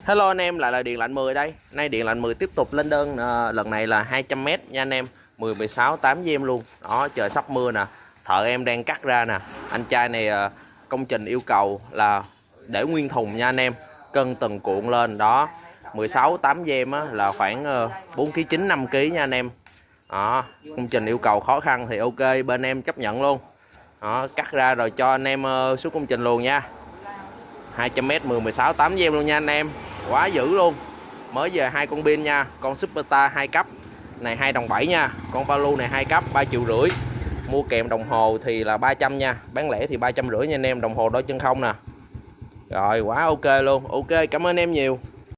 Hello anh em, lại là Điện Lạnh 10 đây. Nay Điện Lạnh 10 tiếp tục lên đơn lần này là 200m nha anh em. 10 16 8 với em luôn. Đó, trời sắp mưa nè. Thợ em đang cắt ra nè. Anh trai này công trình yêu cầu là để nguyên thùng nha anh em. Cân từng cuộn lên đó. 16 8 với em là khoảng 4 kg 9 5 kg nha anh em. Đó, công trình yêu cầu khó khăn thì ok, bên em chấp nhận luôn. Đó, cắt ra rồi cho anh em xuống công trình luôn nha. 200m 10 16 8 với em luôn nha anh em. Quá dữ luôn. Mới về hai con pin nha, con Superstar 2 cấp này 2 đồng 7 nha, con Palu này 2 cấp 3,5 triệu. Mua kèm đồng hồ thì là 300 nha, bán lẻ thì 350 nha anh em. Đồng hồ đo chân không nè. Rồi quá ok luôn. Ok, cảm ơn em nhiều.